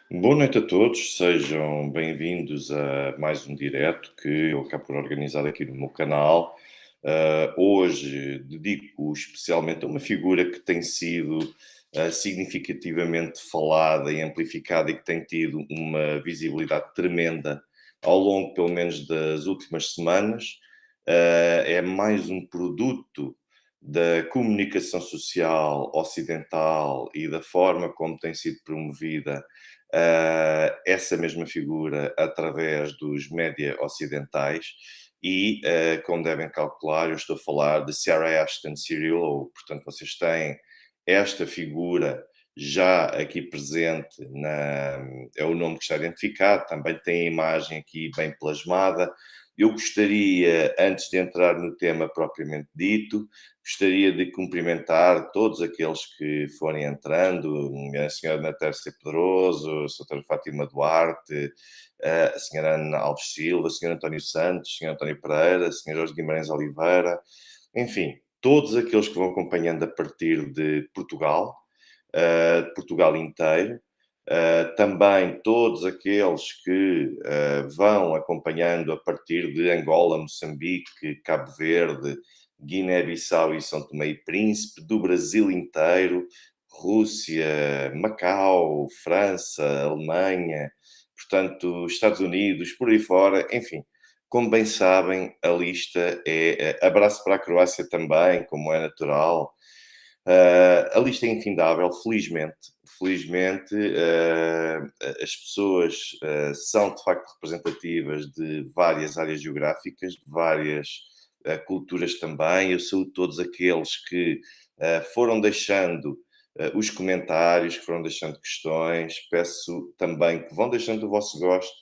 Boa noite a todos, sejam bem-vindos a mais um direto que eu acabo por organizar aqui no meu canal. Hoje dedico especialmente a uma figura que tem sido significativamente falada e amplificada e que tem tido uma visibilidade tremenda ao longo, pelo menos, das últimas semanas. É mais um produto da comunicação social ocidental e da forma como tem sido promovida essa mesma figura através dos média ocidentais e, como devem calcular, eu estou a falar de Sarah Ashton Cirillo, portanto vocês têm esta figura já aqui presente, é o nome que está identificado, também tem a imagem aqui bem plasmada. Eu gostaria, antes de entrar no tema propriamente dito, gostaria de cumprimentar todos aqueles que forem entrando, a senhora Ana Tércia Pedroso, a senhora Fátima Duarte, a senhora Ana Alves Silva, o senhor António Santos, o senhor António Pereira, o senhor Jorge Guimarães Oliveira, enfim, todos aqueles que vão acompanhando a partir de Portugal, Portugal inteiro, também todos aqueles que vão acompanhando a partir de Angola, Moçambique, Cabo Verde, Guiné-Bissau e São Tomé e Príncipe, do Brasil inteiro, Rússia, Macau, França, Alemanha, portanto, Estados Unidos, por aí fora, enfim. Como bem sabem, a lista é abraço para a Croácia também, como é natural. A lista é infindável, felizmente. Felizmente, as pessoas são de facto representativas de várias áreas geográficas, de várias culturas também. Eu saúdo todos aqueles que foram deixando os comentários, que foram deixando questões. Peço também que vão deixando o vosso gosto,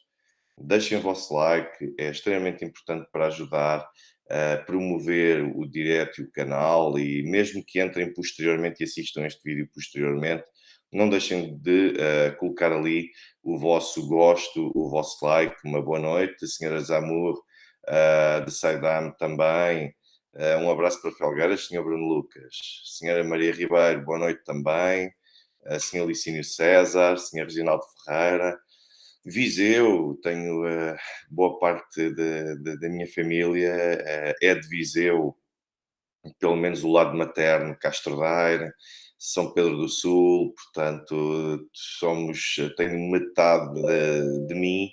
deixem o vosso like, é extremamente importante para ajudar a promover o direto e o canal, e mesmo que entrem posteriormente e assistam este vídeo posteriormente, não deixem de colocar ali o vosso gosto, o vosso like. Uma boa noite, a senhora Zamur, de Saidam também. Um abraço para Felgueiras, senhor Bruno Lucas. Senhora Maria Ribeiro, boa noite também. Senhor Licínio César, senhor Reginaldo Ferreira. Viseu, tenho boa parte da minha família é de Viseu, pelo menos o lado materno, Castro Daire, São Pedro do Sul, portanto, tenho metade de mim,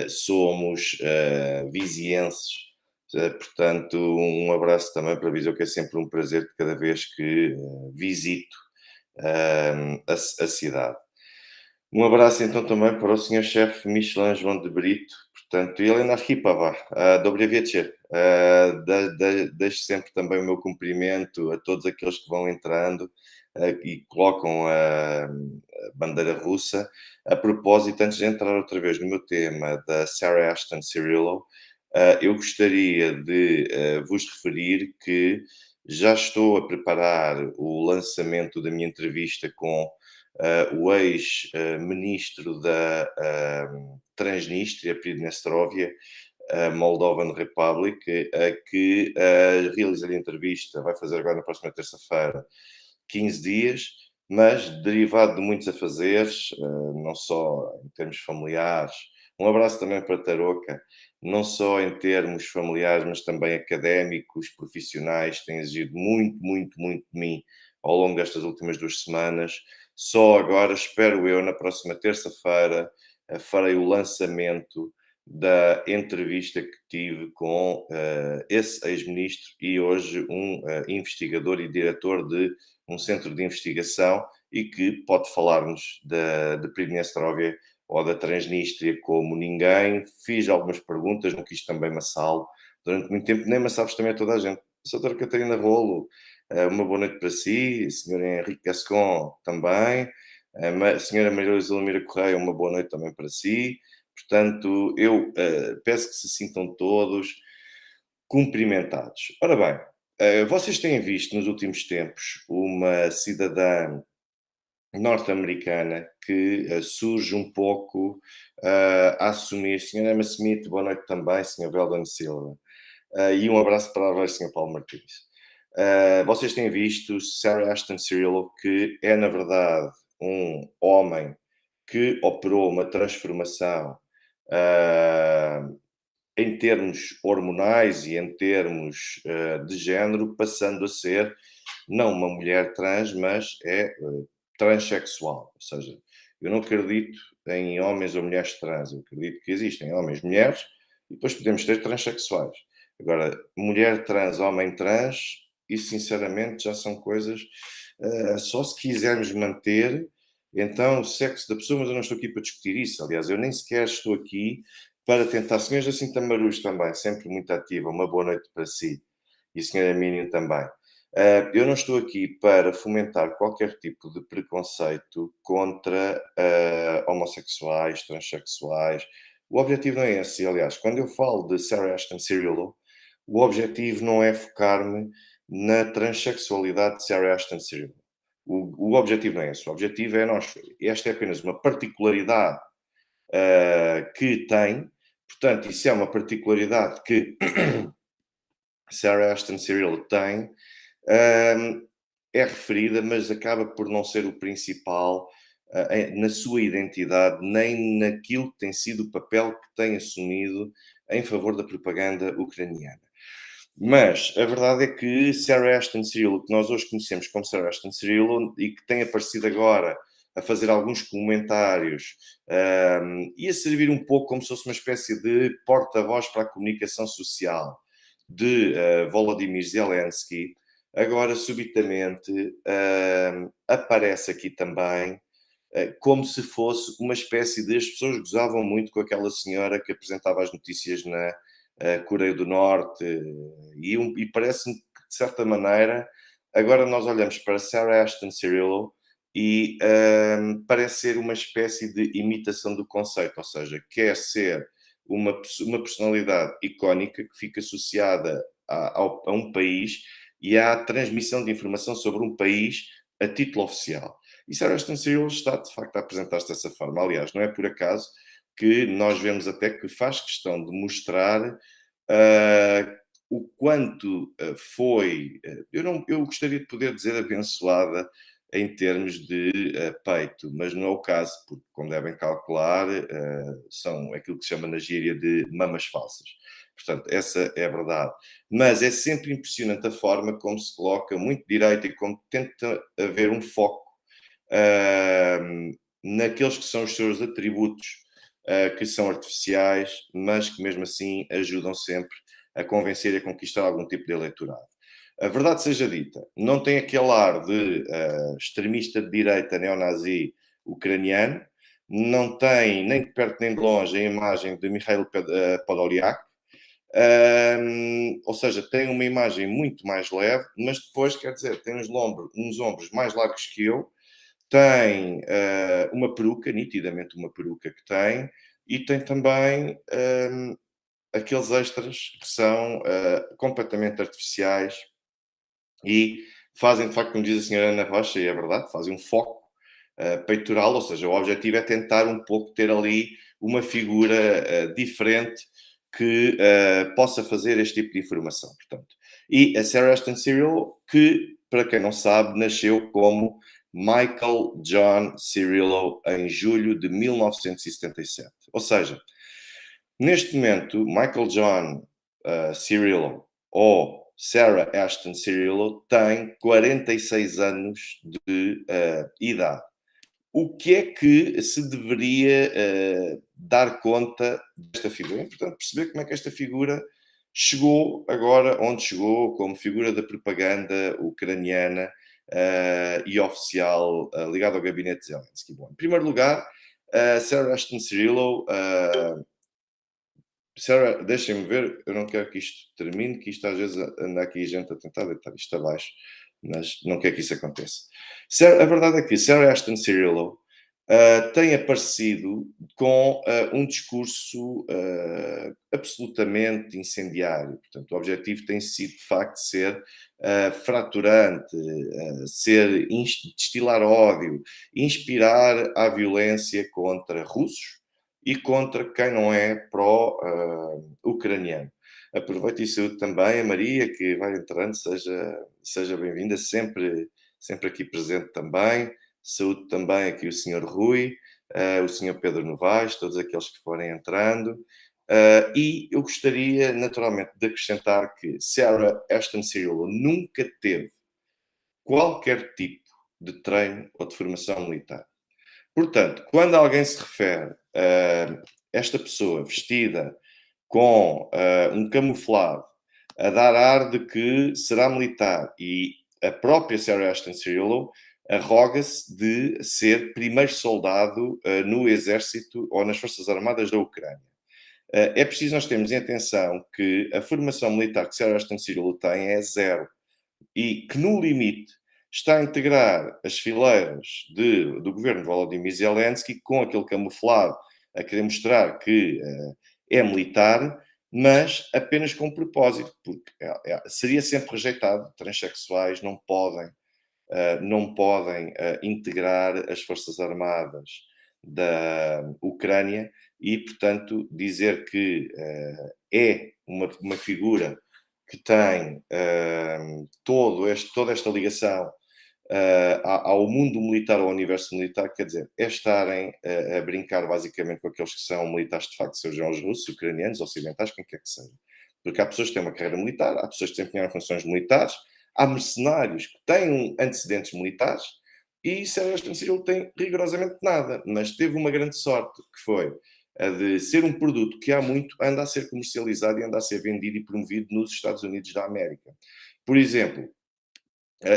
somos vizienses. Portanto, um abraço também para Viseu, que é sempre um prazer cada vez que visito a cidade. Um abraço então também para o senhor chefe Michelin João de Brito, portanto, Helena Ripava, Dobre Večer. Deixo sempre também o meu cumprimento a todos aqueles que vão entrando e colocam a bandeira russa. A propósito, antes de entrar outra vez no meu tema da Sarah Ashton Cirillo, eu gostaria de vos referir que já estou a preparar o lançamento da minha entrevista com o ex-ministro da Transnistria, Pridnestrovia, Moldovan Republic, que realiza-lhe entrevista, vai fazer agora na próxima terça-feira, 15 dias, mas derivado de muitos afazeres, não só em termos familiares. Um abraço também para Tarouca, não só em termos familiares, mas também académicos, profissionais, tem exigido muito, muito, muito de mim ao longo destas últimas 2 semanas. Só agora, espero eu, na próxima terça-feira, farei o lançamento da entrevista que tive com esse ex-ministro e hoje um investigador e diretor de um centro de investigação e que pode falar-nos de Pridnestrovia ou da Transnistria como ninguém. Fiz algumas perguntas, não quis também maçá-lo durante muito tempo, nem maçavos também a toda a gente. Doutora Catarina Rolo, uma boa noite para si, Sr. Henrique Gascon também, a Sra. Maria Luísa Lumira Correia, uma boa noite também para si. Portanto, eu peço que se sintam todos cumprimentados. Ora bem, vocês têm visto nos últimos tempos uma cidadã norte-americana que surge um pouco a assumir, Sra. Emma Smith, boa noite também, Sr. Veldon Silva, e um abraço para o Sr. Paulo Martins. Vocês têm visto Sarah Ashton Cirillo, que é, na verdade, um homem que operou uma transformação uh, em termos hormonais e em termos de género, passando a ser não uma mulher trans, mas é transexual. Ou seja, eu não acredito em homens ou mulheres trans, eu acredito que existem homens, mulheres, e depois podemos ter transexuais. Agora, mulher trans, homem trans, isso sinceramente já são coisas, só se quisermos manter, então, o sexo da pessoa, mas eu não estou aqui para discutir isso. Aliás, eu nem sequer estou aqui para tentar. Senhora Jacinta Maruz também, sempre muito ativa, uma boa noite para si. E a senhora Mínio também. Eu não estou aqui para fomentar qualquer tipo de preconceito contra homossexuais, transexuais. O objetivo não é esse. Aliás, quando eu falo de Sarah Ashton Cirillo, o objetivo não é focar-me na transexualidade de Sarah Ashton Cirillo. O objetivo não é esse. O objetivo é nós. Esta é apenas uma particularidade que tem. Portanto, isso é uma particularidade que Sarah Ashton Cirillo tem. É referida, mas acaba por não ser o principal na sua identidade, nem naquilo que tem sido o papel que tem assumido em favor da propaganda ucraniana. Mas a verdade é que Sarah Ashton Cirillo, que nós hoje conhecemos como Sarah Ashton Cirillo, e que tem aparecido agora a fazer alguns comentários e a servir um pouco como se fosse uma espécie de porta-voz para a comunicação social de Volodymyr Zelensky, agora subitamente aparece aqui também como se fosse uma espécie de... As pessoas gozavam muito com aquela senhora que apresentava as notícias na Coreia do Norte, e parece-me que, de certa maneira, agora nós olhamos para Sarah Ashton Cirillo e parece ser uma espécie de imitação do conceito, ou seja, quer ser uma personalidade icónica que fica associada a um país e à transmissão de informação sobre um país a título oficial. E Sarah Ashton Cirillo está, de facto, a apresentar-se dessa forma. Aliás, não é por acaso que nós vemos até que faz questão de mostrar o quanto foi, eu gostaria de poder dizer abençoada em termos de peito, mas não é o caso, porque, como devem calcular, são aquilo que se chama na gíria de mamas falsas. Portanto, essa é a verdade. Mas é sempre impressionante a forma como se coloca muito direito e como tenta haver um foco naqueles que são os seus atributos, que são artificiais, mas que mesmo assim ajudam sempre a convencer e a conquistar algum tipo de eleitorado. A verdade seja dita, não tem aquele ar de extremista de direita neonazi ucraniano, não tem nem de perto nem de longe a imagem de Mikhail Podolyak, ou seja, tem uma imagem muito mais leve, mas depois, quer dizer, tem uns ombros mais largos que eu, tem uma peruca, nitidamente uma peruca que tem, e tem também aqueles extras que são completamente artificiais e fazem, de facto, como diz a senhora Ana Rocha, e é verdade, fazem um foco peitoral, ou seja, o objetivo é tentar um pouco ter ali uma figura diferente que possa fazer este tipo de informação, portanto. E a Sarah Ashton Cirillo, que, para quem não sabe, nasceu como Michael John Cirillo em julho de 1977. Ou seja, neste momento, Michael John Cirillo ou Sarah Ashton Cirillo tem 46 anos de idade. O que é que se deveria dar conta desta figura? É importante perceber como é que esta figura chegou agora onde chegou, como figura da propaganda ucraniana e oficial ligada ao gabinete de Zelensky. Bom, em primeiro lugar, Sarah Ashton Cirillo... Sarah, deixem-me ver, eu não quero que isto termine, que isto às vezes anda aqui gente a tentar deitar isto abaixo, mas não quero que isso aconteça. A verdade é que Sarah Ashton Cirillo tem aparecido com um discurso absolutamente incendiário. Portanto, o objetivo tem sido, de facto, ser fraturante, destilar ódio, inspirar a violência contra russos e contra quem não é pró-ucraniano. Aproveito e saúdo também a Maria, que vai entrando, seja bem-vinda, sempre aqui presente também. Saúdo também aqui o Sr. Rui, o Sr. Pedro Novaes, todos aqueles que forem entrando. E eu gostaria, naturalmente, de acrescentar que Sarah Ashton Cirillo nunca teve qualquer tipo de treino ou de formação militar. Portanto, quando alguém se refere a esta pessoa vestida com um camuflado, a dar ar de que será militar, e a própria Sarah Ashton Cirillo arroga-se de ser primeiro soldado no exército ou nas Forças Armadas da Ucrânia. É preciso nós termos em atenção que a formação militar que Sarah Ashton Cirillo tem é zero e que, no limite, está a integrar as fileiras do governo de Volodymyr Zelensky com aquele camuflado a querer mostrar que é militar, mas apenas com propósito, porque seria sempre rejeitado. Transsexuais não podem integrar as Forças Armadas da Ucrânia e, portanto, dizer que é uma figura que tem toda esta ligação ao mundo militar, ao universo militar, quer dizer, é estarem a brincar basicamente com aqueles que são militares de facto, sejam os russos, ucranianos, ocidentais, quem quer que seja. Porque há pessoas que têm uma carreira militar, há pessoas que desempenharam funções militares, há mercenários que têm antecedentes militares e Sérgio Civil tem rigorosamente nada, mas teve uma grande sorte, que foi a de ser um produto que há muito anda a ser comercializado e anda a ser vendido e promovido nos Estados Unidos da América. Por exemplo,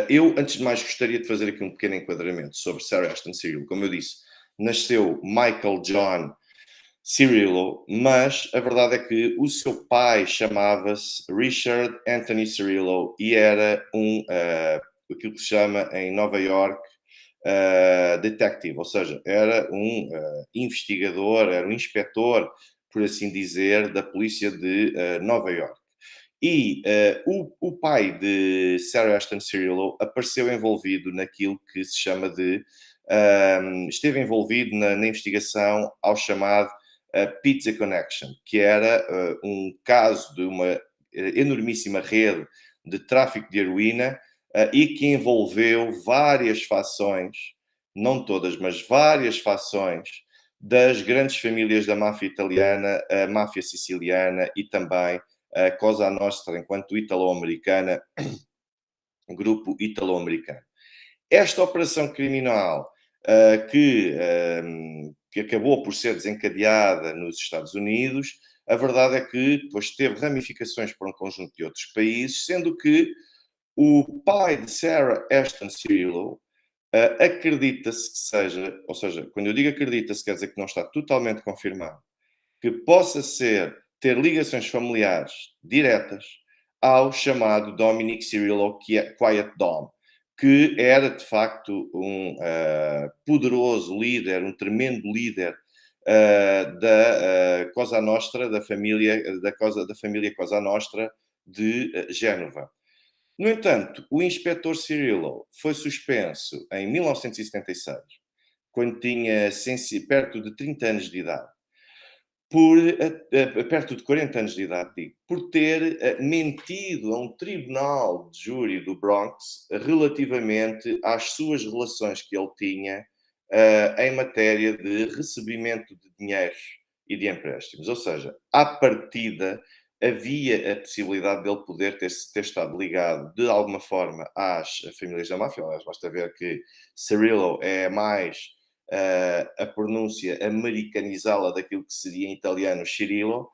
eu, antes de mais, gostaria de fazer aqui um pequeno enquadramento sobre Sarah Ashton Cirillo. Como eu disse, nasceu Michael John Cirillo, mas a verdade é que o seu pai chamava-se Richard Anthony Cirillo e era aquilo que se chama em Nova York detective, ou seja, era um investigador, era um inspetor, por assim dizer, da polícia de Nova York. E o pai de Sarah Ashton Cirillo apareceu envolvido naquilo que se chama de. Esteve envolvido na investigação ao chamado Pizza Connection, que era um caso de uma enormíssima rede de tráfico de heroína e que envolveu várias fações, não todas, mas várias fações das grandes famílias da máfia italiana, a máfia siciliana e também a Cosa Nostra, enquanto italo-americana, grupo italo-americano. Esta operação criminal que acabou por ser desencadeada nos Estados Unidos, a verdade é que depois teve ramificações para um conjunto de outros países, sendo que o pai de Sarah Ashton Cirillo acredita-se que seja, ou seja, quando eu digo acredita-se, quer dizer que não está totalmente confirmado, que possa ter ligações familiares diretas ao chamado Dominic Cirillo Quiet Dom, que era de facto um poderoso líder, um tremendo líder da Cosa Nostra, da família Cosa Nostra de Génova. No entanto, o inspetor Cirillo foi suspenso em 1976, quando tinha perto de 30 anos de idade, por perto de 40 anos de idade, digo, por ter mentido a um tribunal de júri do Bronx relativamente às suas relações que ele tinha em matéria de recebimento de dinheiros e de empréstimos. Ou seja, à partida, havia a possibilidade dele poder ter estado ligado de alguma forma às famílias da máfia. Aliás, basta ver que Cirillo é mais a pronúncia americanizá-la daquilo que seria em italiano Cirillo,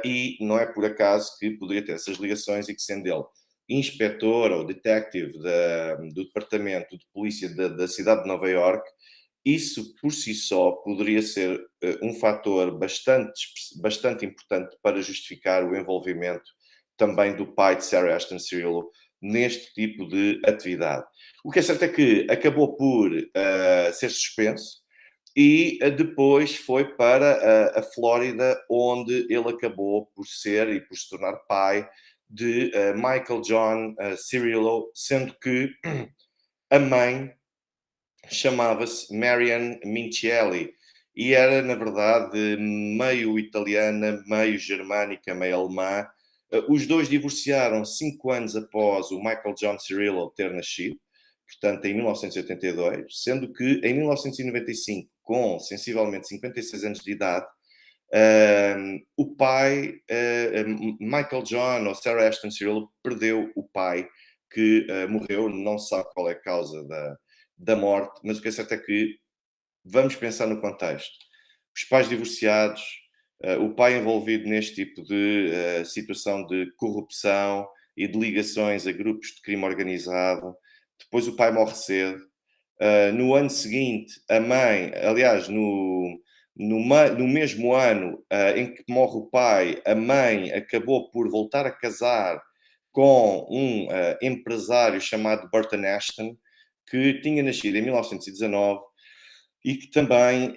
e não é por acaso que poderia ter essas ligações e que, sendo ele inspetor ou detective do departamento de polícia da cidade de Nova York, isso por si só poderia ser um fator bastante importante para justificar o envolvimento também do pai de Sarah Ashton Cirillo neste tipo de atividade. O que é certo é que acabou por ser suspenso e depois foi para a Flórida, onde ele acabou por ser e por se tornar pai de Michael John Cirillo, sendo que a mãe chamava-se Marian Mincielli e era, na verdade, meio italiana, meio germânica, meio alemã. Os dois divorciaram 5 anos após o Michael John Cirillo ter nascido, portanto, em 1982, sendo que em 1995 com sensivelmente 56 anos de idade, o pai, Michael John ou Sarah Ashton Cirillo, perdeu o pai que morreu, não se sabe qual é a causa da morte, mas o que é certo é que vamos pensar no contexto. Os pais divorciados, o pai envolvido neste tipo de situação de corrupção e de ligações a grupos de crime organizado, depois o pai morre cedo. No ano seguinte, a mãe, aliás, no mesmo ano em que morre o pai, a mãe acabou por voltar a casar com um empresário chamado Burton Ashton, que tinha nascido em 1919 e que também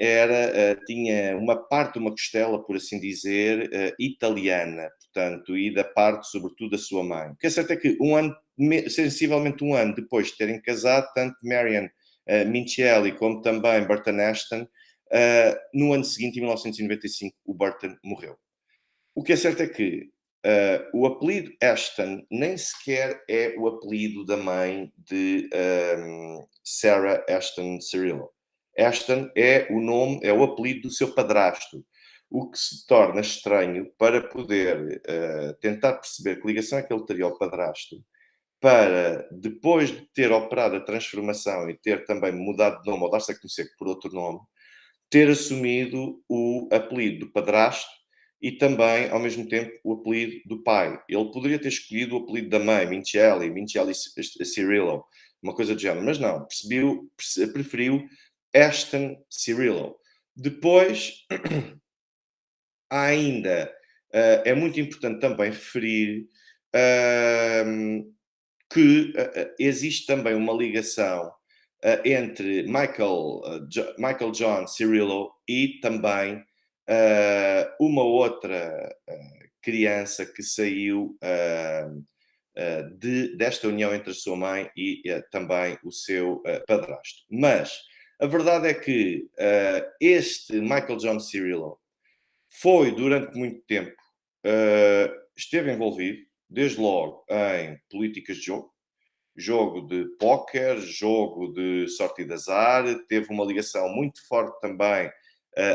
tinha uma parte de uma costela, por assim dizer, italiana, portanto, e da parte, sobretudo, da sua mãe. O que é certo é que sensivelmente um ano depois de terem casado, tanto Marion Minchelli como também Burton Ashton, no ano seguinte, em 1995, o Burton morreu. O que é certo é que o apelido Ashton nem sequer é o apelido da mãe de Sarah Ashton Cirillo. Ashton é o apelido do seu padrasto, o que se torna estranho para poder tentar perceber que ligação é que ele teria ao padrasto, para, depois de ter operado a transformação e ter também mudado de nome ou dar-se a conhecer por outro nome, ter assumido o apelido do padrasto e também, ao mesmo tempo, o apelido do pai. Ele poderia ter escolhido o apelido da mãe, Minchelli Cirillo, uma coisa do género, mas não, preferiu Ashton Cirillo. Depois, há ainda, é muito importante também referir que existe também uma ligação entre Michael John Cirillo e também uma outra criança que saiu desta união entre a sua mãe e também o seu padrasto. Mas a verdade é que este Michael John Cirillo foi, durante muito tempo, esteve envolvido, desde logo, em políticas de jogo de póquer, jogo de sorte e de azar, teve uma ligação muito forte também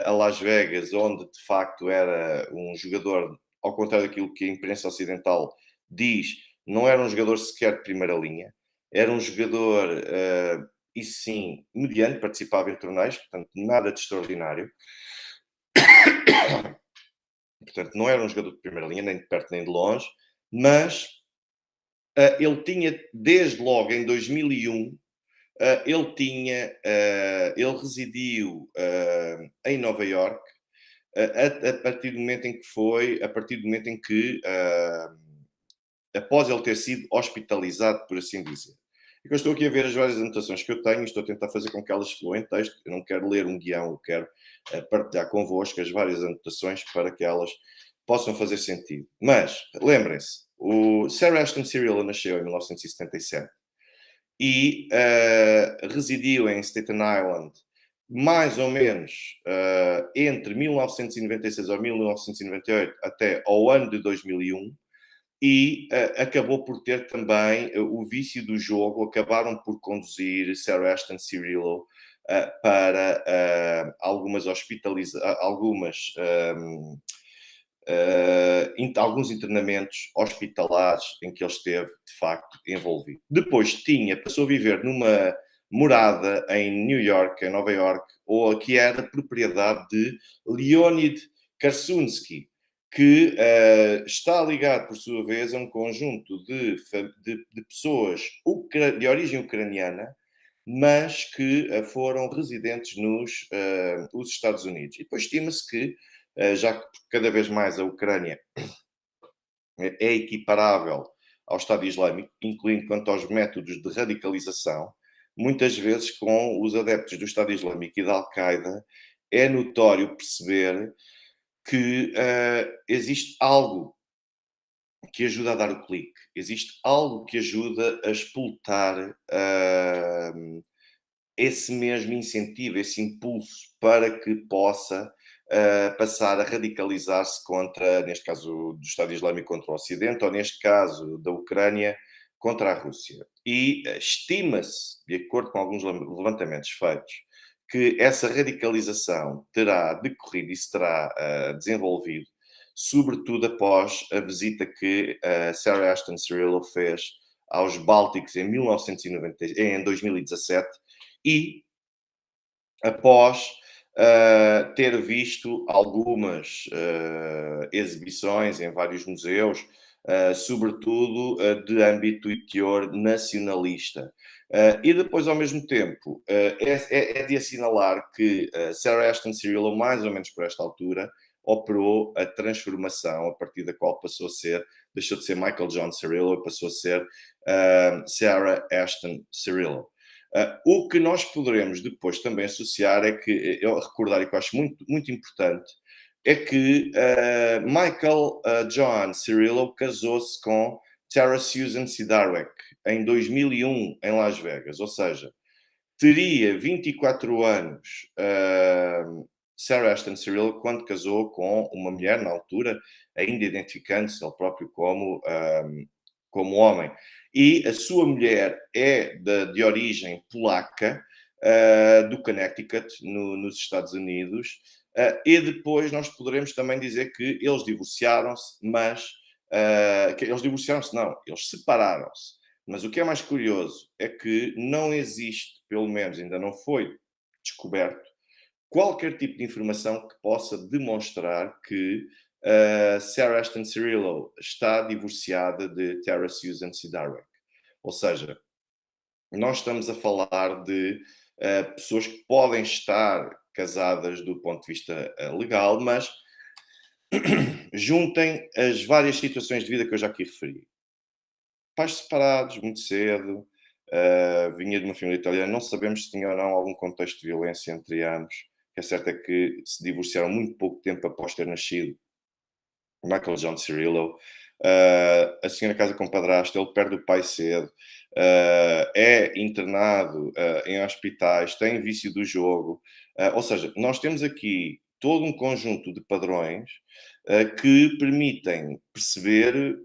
a Las Vegas, onde de facto era um jogador, ao contrário daquilo que a imprensa ocidental diz, não era um jogador sequer de primeira linha, era um jogador, e sim, mediano, participava em torneios, portanto, nada de extraordinário. Portanto, não era um jogador de primeira linha, nem de perto nem de longe, mas ele tinha, desde logo em 2001, ele residiu em Nova York a partir do momento em que após ele ter sido hospitalizado, por assim dizer. E eu estou aqui a ver as várias anotações que eu tenho e estou a tentar fazer com que elas fluam em texto. Eu não quero ler um guião, eu quero partilhar convosco as várias anotações para que elas possam fazer sentido. Mas, lembrem-se, o Sarah Ashton Cirillo nasceu em 1977 e residiu em Staten Island mais ou menos entre 1996 ou 1998 até ao ano de 2001 e acabou por ter também o vício do jogo, acabaram por conduzir Sarah Ashton Cirillo para alguns internamentos hospitalares em que ele esteve, de facto, envolvido. Depois passou a viver numa morada em New York, em Nova York, que era propriedade de Leonid Karsunsky, que está ligado, por sua vez, a um conjunto de pessoas de origem ucraniana, mas que foram residentes nos os Estados Unidos. E depois estima-se que, já que cada vez mais a Ucrânia é equiparável ao Estado Islâmico, incluindo quanto aos métodos de radicalização, muitas vezes com os adeptos do Estado Islâmico e da Al-Qaeda, é notório perceber que existe algo que ajuda a dar o clique, existe algo que ajuda a explotar esse mesmo incentivo, esse impulso para que possa passar a radicalizar-se contra, neste caso do Estado Islâmico contra o Ocidente, ou neste caso da Ucrânia contra a Rússia. E estima-se, de acordo com alguns levantamentos feitos, que essa radicalização terá decorrido e se terá desenvolvido, sobretudo após a visita que Sarah Ashton Cirillo fez aos Bálticos em 2017 e após ter visto algumas exibições em vários museus, sobretudo de âmbito e teor nacionalista. E depois, ao mesmo tempo, é de assinalar que Sarah Ashton Cirillo, mais ou menos por esta altura, operou a transformação, a partir da qual deixou de ser Michael John Cirillo e passou a ser Sarah Ashton Cirillo. O que nós poderemos depois também associar é que, eu recordar, e que eu acho muito, muito importante, é que Michael John Cirillo casou-se com Sarah Susan Sidarek em 2001 em Las Vegas, ou seja, teria 24 anos Sarah Ashton Cirillo quando casou com uma mulher, na altura, ainda identificando-se ele próprio como homem. E a sua mulher é de origem polaca, do Connecticut, nos Estados Unidos. E depois nós poderemos também dizer que eles divorciaram-se, mas... eles separaram-se. Mas o que é mais curioso é que não existe, pelo menos ainda não foi descoberto, qualquer tipo de informação que possa demonstrar que Sarah Ashton Cirillo está divorciada de Tara Susan Sidarek. Ou seja, nós estamos a falar de pessoas que podem estar casadas do ponto de vista legal, mas juntem as várias situações de vida que eu já aqui referi. Pais separados muito cedo, vinha de uma família italiana, não sabemos se tinha ou não algum contexto de violência entre ambos. O que é certo é que se divorciaram muito pouco tempo após ter nascido Michael John Cirillo. A senhora casa com o padrasto, ele perde o pai cedo, é internado em hospitais, tem vício do jogo. Ou seja, nós temos aqui todo um conjunto de padrões que permitem perceber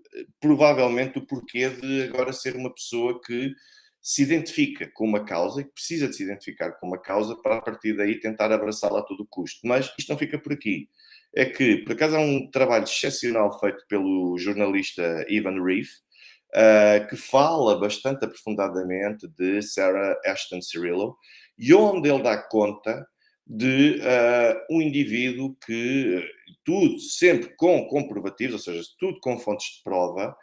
provavelmente o porquê de agora ser uma pessoa que se identifica com uma causa e que precisa de se identificar com uma causa para a partir daí tentar abraçá-la a todo custo. Mas isto não fica por aqui. É que, por acaso, há um trabalho excepcional feito pelo jornalista Ivan Reif, que fala bastante aprofundadamente de Sarah Ashton Cirillo, e onde ele dá conta de um indivíduo que, tudo sempre com comprovativos, ou seja, tudo com fontes de prova,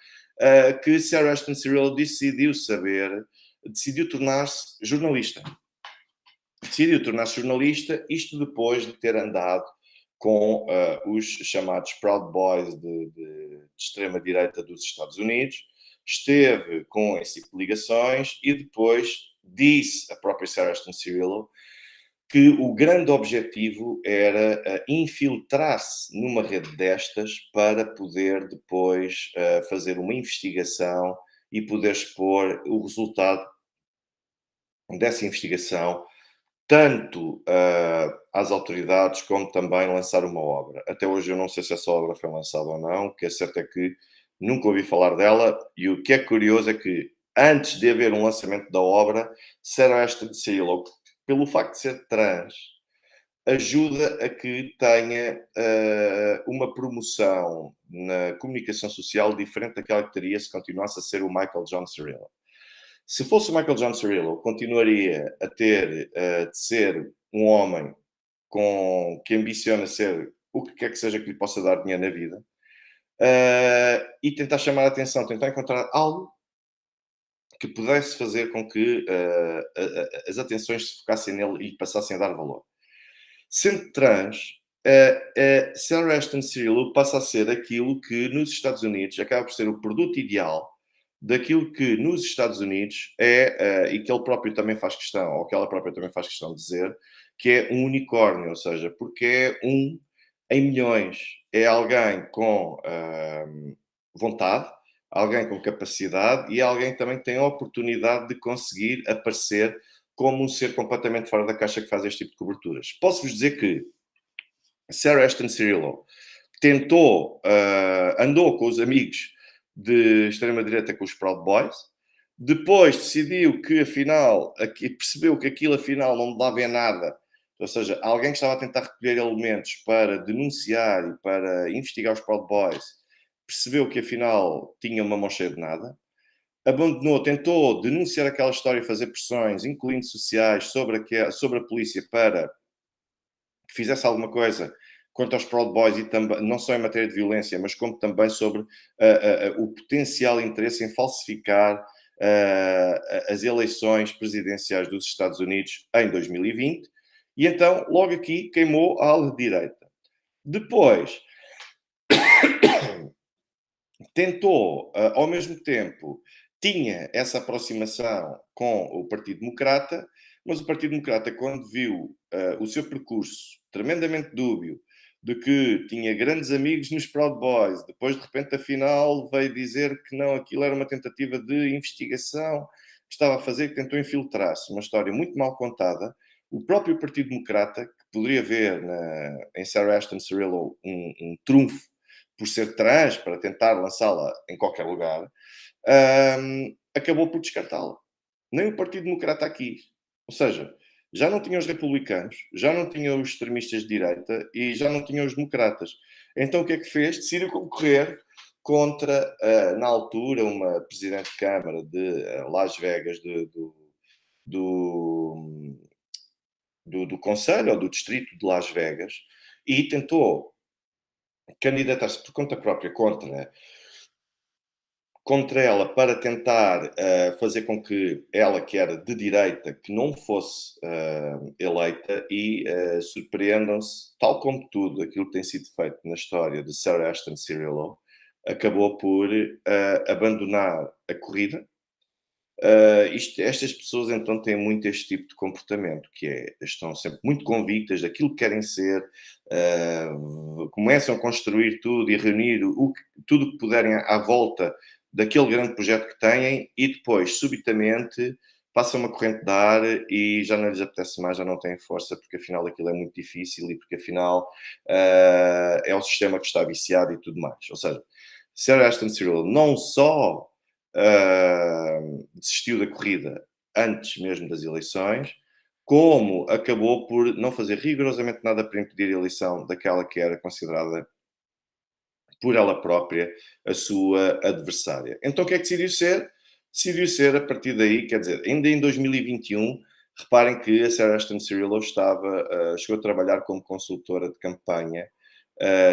que Sarah Ashton Cirillo decidiu tornar-se jornalista. Decidiu tornar-se jornalista, isto depois de ter andado com os chamados Proud Boys de extrema-direita dos Estados Unidos, esteve com esse tipo de ligações e depois disse a própria Sarah Ashton Cirillo que o grande objetivo era infiltrar-se numa rede destas para poder depois fazer uma investigação e poder expor o resultado dessa investigação tanto às autoridades como também lançar uma obra. Até hoje eu não sei se essa obra foi lançada ou não, o que é certo é que nunca ouvi falar dela, e o que é curioso é que antes de haver um lançamento da obra, Sarah Ashton Cirillo, pelo facto de ser trans, ajuda a que tenha uma promoção na comunicação social diferente daquela que teria se continuasse a ser o Michael John Cirillo. Se fosse o Michael John Cirillo, continuaria a ter de ser um homem que ambiciona ser o que quer que seja que lhe possa dar dinheiro na vida e tentar chamar a atenção, tentar encontrar algo que pudesse fazer com que as atenções se focassem nele e passassem a dar valor. Sendo trans, Sarah Ashton Cirillo passa a ser aquilo que nos Estados Unidos acaba por ser o produto ideal daquilo que nos Estados Unidos e que ele próprio também faz questão, ou que ela própria também faz questão de dizer, que é um unicórnio, ou seja, porque é um em milhões. É alguém com vontade, alguém com capacidade e alguém que também tem a oportunidade de conseguir aparecer como um ser completamente fora da caixa que faz este tipo de coberturas. Posso-vos dizer que Sarah Ashton Cirillo andou com os amigos de extrema-direita com os Proud Boys, depois decidiu que afinal, percebeu que aquilo afinal não dava em nada ou seja, alguém que estava a tentar recolher elementos para denunciar e para investigar os Proud Boys, percebeu que afinal tinha uma mão cheia de nada, abandonou, tentou denunciar aquela história e fazer pressões, incluindo sociais, sobre a polícia para que fizesse alguma coisa quanto aos Proud Boys e também, não só em matéria de violência, mas como também sobre o potencial interesse em falsificar as eleições presidenciais dos Estados Unidos em 2020. E então, logo aqui, queimou a ala direita. Depois, tentou, ao mesmo tempo, tinha essa aproximação com o Partido Democrata, mas o Partido Democrata, quando viu o seu percurso tremendamente dúbio, de que tinha grandes amigos nos Proud Boys, depois de repente, afinal, veio dizer que não, aquilo era uma tentativa de investigação que estava a fazer, que tentou infiltrar-se. Uma história muito mal contada. O próprio Partido Democrata, que poderia ver em Sarah Aston Cirillo um trunfo por ser trans, para tentar lançá-la em qualquer lugar, acabou por descartá-la. Nem o Partido Democrata quis. Ou seja, já não tinha os republicanos, já não tinha os extremistas de direita e já não tinha os democratas. Então o que é que fez? Decidiu concorrer contra, na altura, uma presidente de Câmara de Las Vegas, do, do Conselho ou do Distrito de Las Vegas, e tentou candidatar-se por conta própria contra ela para tentar fazer com que ela, que era de direita, que não fosse eleita e surpreendam-se, tal como tudo aquilo que tem sido feito na história de Sarah Aston Cirillo, acabou por abandonar a corrida. Estas pessoas então têm muito este tipo de comportamento, que é, estão sempre muito convictas daquilo que querem ser, começam a construir tudo e a reunir tudo o que puderem à volta daquele grande projeto que têm e depois, subitamente, passa uma corrente de ar e já não lhes apetece mais, já não têm força, porque afinal aquilo é muito difícil e porque afinal é o sistema que está viciado e tudo mais. Ou seja, Sarah Aston Cirillo não só desistiu da corrida antes mesmo das eleições, como acabou por não fazer rigorosamente nada para impedir a eleição daquela que era considerada por ela própria a sua adversária. Então o que é que decidiu ser? Decidiu ser, a partir daí, quer dizer, ainda em 2021, reparem que a Sarah Aston Cirillo chegou a trabalhar como consultora de campanha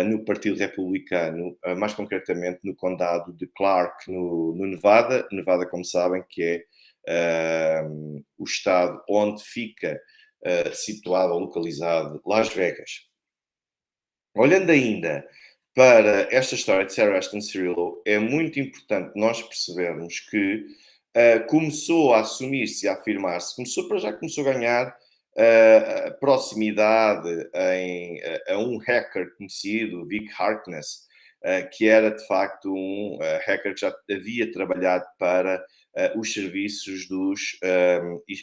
no Partido Republicano, mais concretamente no condado de Clark, no Nevada. Nevada, como sabem, que é o estado onde fica situado ou localizado Las Vegas. Olhando ainda para esta história de Sarah Aston Cirillo, é muito importante nós percebermos que começou a assumir-se e a afirmar-se, começou a ganhar proximidade a um hacker conhecido, Vic Harkness, que era de facto um hacker que já havia trabalhado para os serviços dos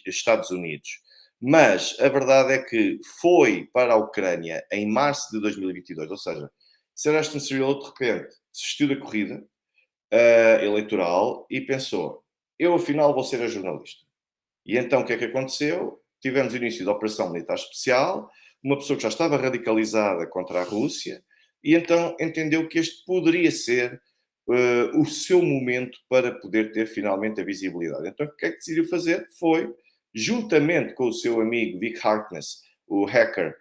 Estados Unidos. Mas a verdade é que foi para a Ucrânia em março de 2022, ou seja, Sarah Aston Cirillo de repente desistiu da corrida eleitoral e pensou: eu afinal vou ser a jornalista. E então o que é que aconteceu? Tivemos o início da Operação Militar Especial, uma pessoa que já estava radicalizada contra a Rússia, e então entendeu que este poderia ser o seu momento para poder ter finalmente a visibilidade. Então o que é que decidiu fazer? Foi, juntamente com o seu amigo Vic Harkness, o hacker,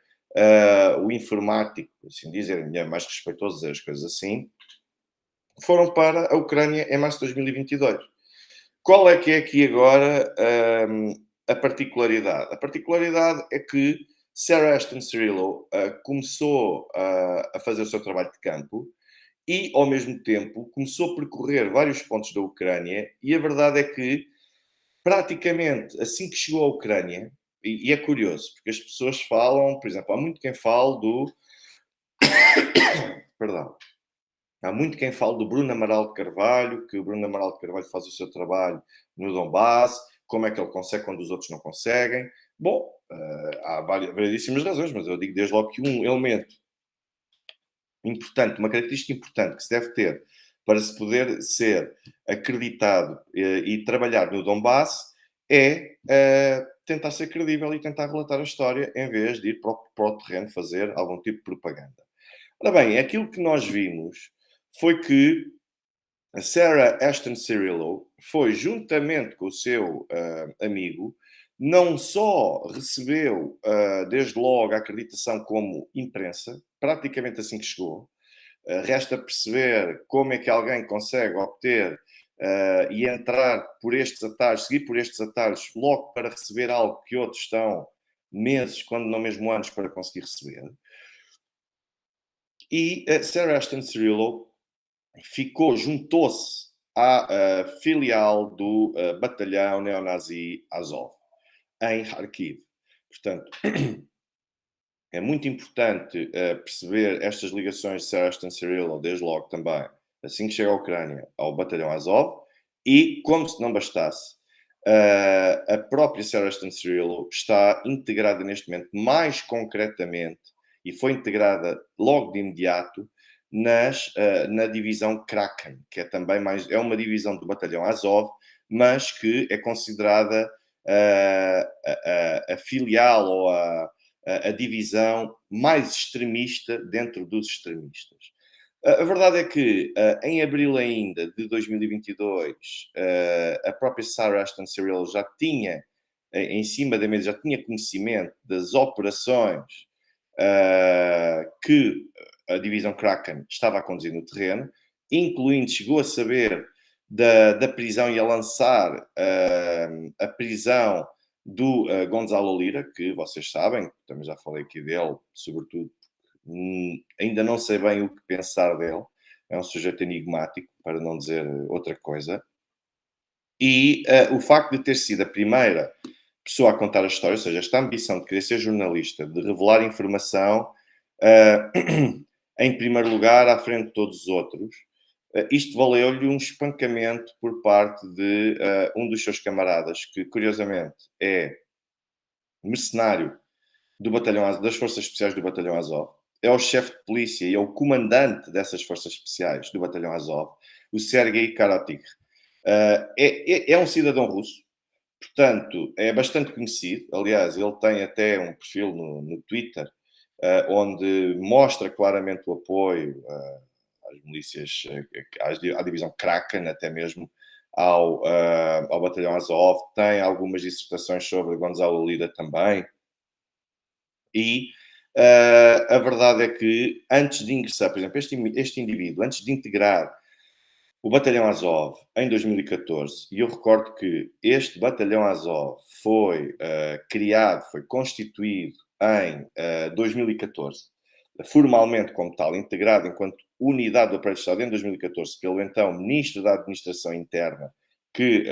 o informático, por assim dizer, é mais respeitoso dizer as coisas assim, foram para a Ucrânia em março de 2022. Qual é que é aqui agora a particularidade? A particularidade é que Sarah Aston Cirillo começou a fazer o seu trabalho de campo e, ao mesmo tempo, começou a percorrer vários pontos da Ucrânia e a verdade é que, praticamente, assim que chegou à Ucrânia, e é curioso, porque as pessoas falam, por exemplo, há muito quem fala do... Perdão. Há muito quem fala do Bruno Amaral de Carvalho, que o Bruno Amaral de Carvalho faz o seu trabalho no Donbass, como é que ele consegue quando os outros não conseguem. Bom, há variedíssimas razões, mas eu digo desde logo que um elemento importante, uma característica importante que se deve ter para se poder ser acreditado e trabalhar no Donbass é tentar ser credível e tentar relatar a história, em vez de ir para o terreno fazer algum tipo de propaganda. Ora bem, aquilo que nós vimos foi que a Sarah Ashton Cirillo foi, juntamente com o seu amigo, não só recebeu desde logo a acreditação como imprensa, praticamente assim que chegou. Resta perceber como é que alguém consegue obter e entrar por estes atalhos, seguir por estes atalhos, logo para receber algo que outros estão meses, quando não mesmo anos, para conseguir receber. E a Sarah Ashton Cirillo juntou-se à filial do batalhão neonazi Azov, em Kharkiv. Portanto, é muito importante perceber estas ligações de Sarah Ashton Cirillo, desde logo também, assim que chega à Ucrânia, ao batalhão Azov, e, como se não bastasse, a própria Sarah Ashton Cirillo está integrada neste momento, mais concretamente, e foi integrada logo de imediato, na divisão Kraken, que é também é uma divisão do batalhão Azov, mas que é considerada a filial ou a divisão mais extremista dentro dos extremistas. A verdade é que, em abril ainda de 2022, a própria Sarah Ashton Cirillo já tinha, em cima da mesa, já tinha conhecimento das operações que a divisão Kraken estava a conduzir no terreno, incluindo, chegou a saber da prisão e a lançar a prisão do Gonzalo Lira, que vocês sabem, também já falei aqui dele, sobretudo, ainda não sei bem o que pensar dele, é um sujeito enigmático, para não dizer outra coisa, e o facto de ter sido a primeira pessoa a contar a história, ou seja, esta ambição de querer ser jornalista, de revelar informação, em primeiro lugar, à frente de todos os outros, isto valeu-lhe um espancamento por parte de um dos seus camaradas, que curiosamente é mercenário do batalhão, das Forças Especiais do Batalhão Azov, é o chefe de polícia e é o comandante dessas Forças Especiais do Batalhão Azov, o Sergei Karatig. É um cidadão russo, portanto, é bastante conhecido. Aliás, ele tem até um perfil no Twitter, onde mostra claramente o apoio às milícias, à divisão Kraken, até mesmo ao batalhão Azov. Tem algumas dissertações sobre Gonzalo Lira também. E a verdade é que, antes de ingressar, por exemplo, este indivíduo, antes de integrar o batalhão Azov em 2014, e eu recordo que este batalhão Azov foi criado, foi constituído em 2014, formalmente como tal, integrado enquanto unidade do aparelho de Estado em 2014 pelo então Ministro da Administração Interna, que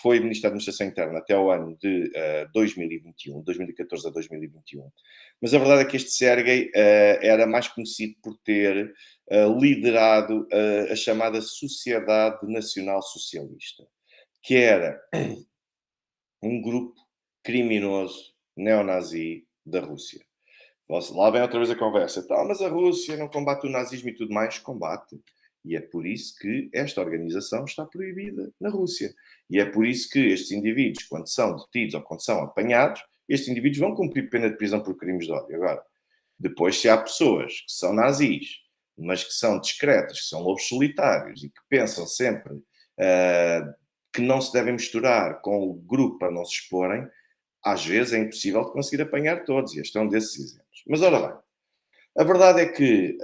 foi Ministro da Administração Interna até o ano de 2021, 2014 a 2021. Mas a verdade é que este Sergei era mais conhecido por ter liderado a chamada Sociedade Nacional Socialista, que era um grupo criminoso neonazi da Rússia. Lá vem outra vez a conversa. Tá, mas a Rússia não combate o nazismo e tudo mais? Combate. E é por isso que esta organização está proibida na Rússia. E é por isso que estes indivíduos, quando são detidos ou quando são apanhados, estes indivíduos vão cumprir pena de prisão por crimes de ódio. Agora, depois, se há pessoas que são nazis, mas que são discretas, que são lobos solitários e que pensam sempre que não se devem misturar com o grupo para não se exporem, às vezes é impossível de conseguir apanhar todos, e este é um desses exemplos. Mas, ora bem, a verdade é que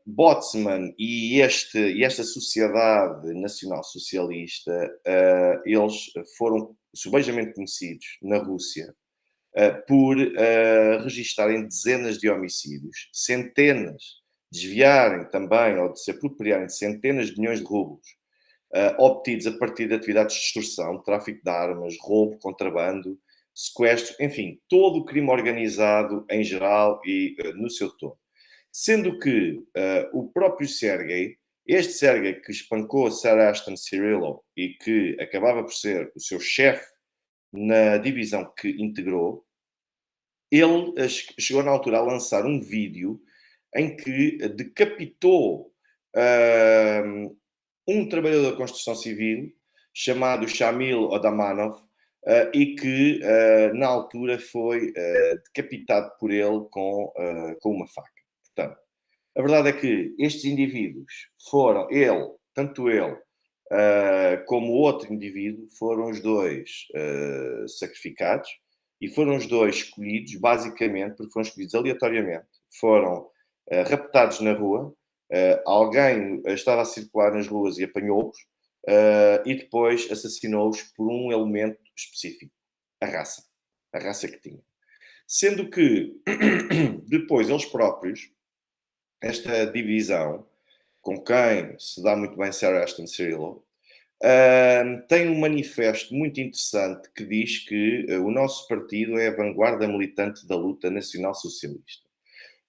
Boltzmann e esta Sociedade Nacional Socialista, eles foram subejamente conhecidos na Rússia por registarem dezenas de homicídios, centenas, desviarem também ou de se apropriarem de centenas de milhões de rublos obtidos a partir de atividades de extorsão, tráfico de armas, roubo, contrabando, sequestro, enfim, todo o crime organizado em geral e no seu todo. Sendo que o próprio Sergei, este Sergei que espancou a Sarah Ashton Cirillo e que acabava por ser o seu chefe na divisão que integrou, ele chegou na altura a lançar um vídeo em que decapitou um trabalhador da construção civil chamado Shamil Odamanov, e que na altura foi decapitado por ele com uma faca. Portanto, a verdade é que estes indivíduos foram, tanto ele como o outro indivíduo, foram os dois sacrificados e foram os dois escolhidos, basicamente, porque foram escolhidos aleatoriamente. Foram raptados na rua, alguém estava a circular nas ruas e apanhou-os, e depois assassinou-os por um elemento específico, a raça que tinham. Sendo que depois eles próprios, esta divisão, com quem se dá muito bem Sarah Ashton Cirillo, tem um manifesto muito interessante que diz que o nosso partido é a vanguarda militante da luta nacional socialista.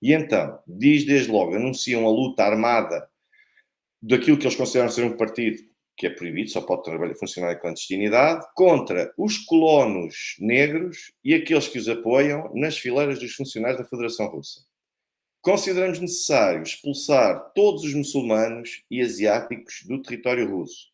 E então, diz desde logo, anunciam a luta armada daquilo que eles consideram ser um partido que é proibido, só pode funcionar em clandestinidade, contra os colonos negros e aqueles que os apoiam nas fileiras dos funcionários da Federação Russa. Consideramos necessário expulsar todos os muçulmanos e asiáticos do território russo.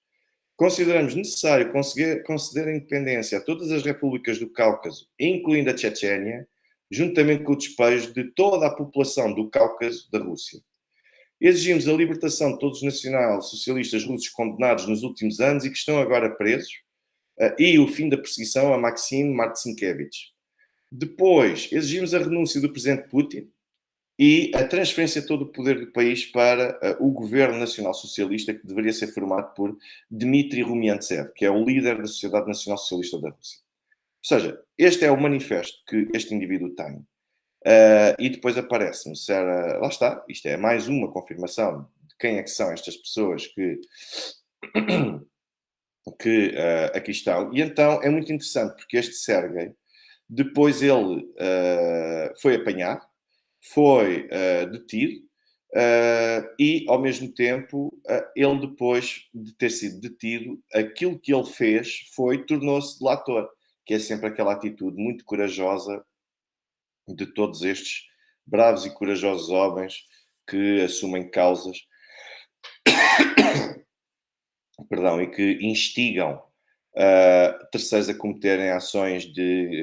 Consideramos necessário conceder a independência a todas as repúblicas do Cáucaso, incluindo a Chechênia, juntamente com o despejo de toda a população do Cáucaso da Rússia. Exigimos a libertação de todos os nacional-socialistas russos condenados nos últimos anos e que estão agora presos, e o fim da perseguição a Maxim Marcinkievich. Depois, exigimos a renúncia do presidente Putin e a transferência de todo o poder do país para o governo nacional socialista, que deveria ser formado por Dmitry Rumiantsev, que é o líder da Sociedade Nacional Socialista da Rússia. Ou seja, este é o manifesto que este indivíduo tem. E depois aparece-me, lá está, isto é mais uma confirmação de quem é que são estas pessoas que aqui estão. E então é muito interessante, porque este Sergei, depois ele foi apanhado, foi detido, e ao mesmo tempo ele, depois de ter sido detido, aquilo que ele fez tornou-se delator, que é sempre aquela atitude muito corajosa de todos estes bravos e corajosos homens que assumem causas e que instigam terceiros a cometerem ações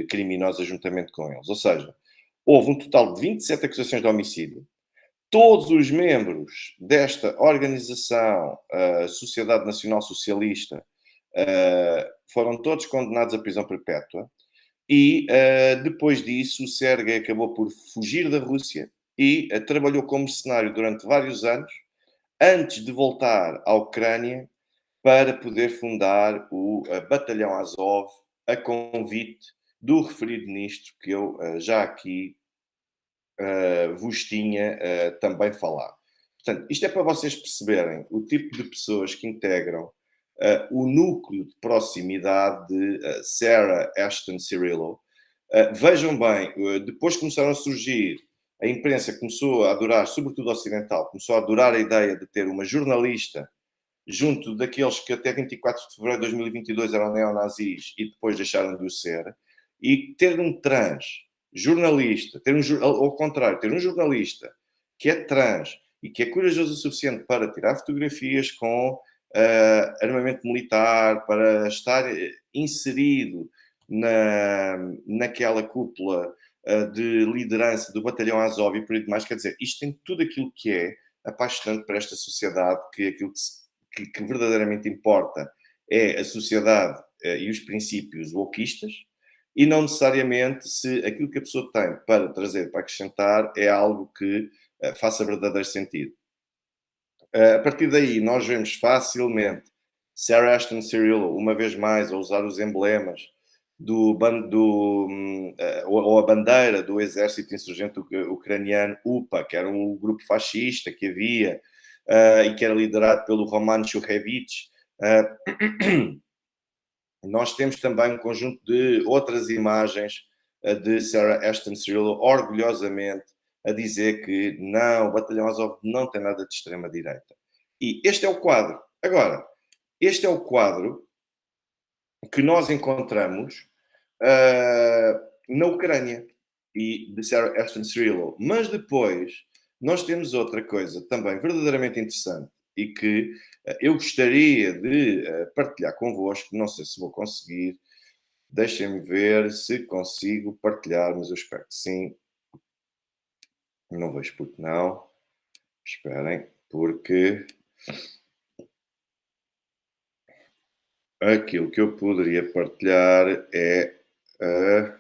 criminosas juntamente com eles. Ou seja, houve um total de 27 acusações de homicídio. Todos os membros desta organização, Sociedade Nacional Socialista, foram todos condenados à prisão perpétua. E depois disso, o Sergei acabou por fugir da Rússia e trabalhou como mercenário durante vários anos, antes de voltar à Ucrânia para poder fundar o Batalhão Azov, a convite do referido ministro que eu já aqui vos tinha também falado. Portanto, isto é para vocês perceberem o tipo de pessoas que integram o núcleo de proximidade de Sarah Ashton Cirillo. Vejam bem, depois começaram a surgir, a imprensa começou a adorar, sobretudo a ocidental, começou a adorar a ideia de ter uma jornalista junto daqueles que até 24 de fevereiro de 2022 eram neonazis e depois deixaram de o ser, e ter um trans jornalista, ao contrário, ter um jornalista que é trans e que é corajoso o suficiente para tirar fotografias com armamento militar, para estar inserido naquela cúpula de liderança do Batalhão Azov e por aí demais, quer dizer, isto tem tudo aquilo que é apaixonante para esta sociedade, que aquilo que verdadeiramente importa é a sociedade e os princípios wokistas, e não necessariamente se aquilo que a pessoa tem para trazer, para acrescentar, é algo que faça verdadeiro sentido. A partir daí, nós vemos facilmente Sarah Ashton Cirillo, uma vez mais, a usar os emblemas ou a bandeira do exército insurgente ucraniano, UPA, que era um grupo fascista que havia e que era liderado pelo Roman Shухevich. Nós temos também um conjunto de outras imagens de Sarah Ashton Cirillo, orgulhosamente, a dizer que não, o Batalhão Azov não tem nada de extrema-direita. E este é o quadro. Agora, este é o quadro que nós encontramos na Ucrânia e de Sarah Ashton Cirillo. Mas depois nós temos outra coisa também verdadeiramente interessante e que eu gostaria de partilhar convosco, não sei se vou conseguir. Deixem-me ver se consigo partilhar, mas eu espero que sim. Não vejo porque não. Esperem, porque aquilo que eu poderia partilhar é a.